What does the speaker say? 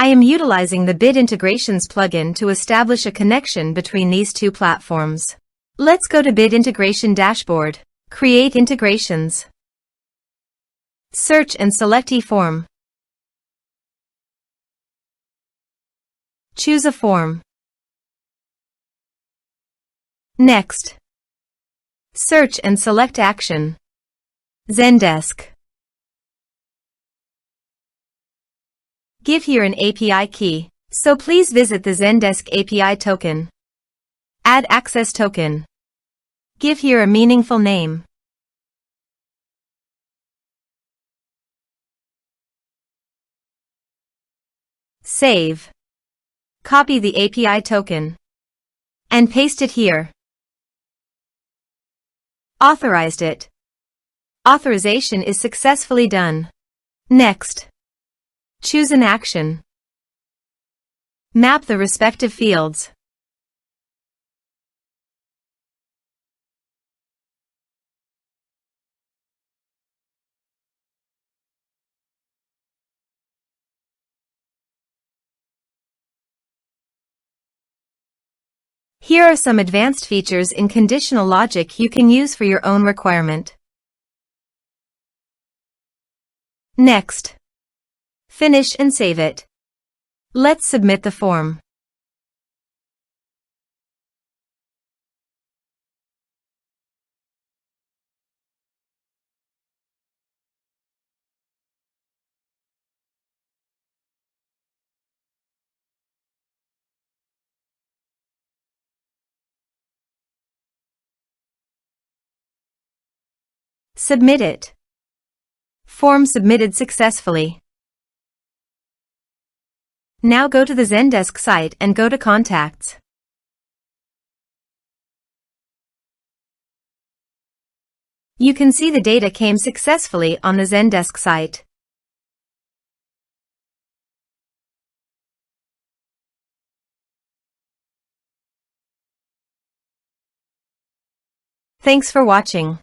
I am utilizing the Bit Integrations plugin to establish a connection between these two platforms. Let's go to Bit Integration Dashboard. Create integrations. Search and select eForm. Choose a form. Next. Search and select action. Zendesk. Give here an API key, so please visit the Zendesk API token. Add access token. Give here a meaningful name. Save. Copy the API token and paste it here. Authorized it. Authorization is successfully done. Next. Choose an action. Map the respective fields. Here are some advanced features in conditional logic you can use for your own requirement. Next. Finish and save it. Let's submit the form. Submit it. Form submitted successfully. Now go to the Zendesk site and go to Contacts. You can see the data came successfully on the Zendesk site. Thanks for watching.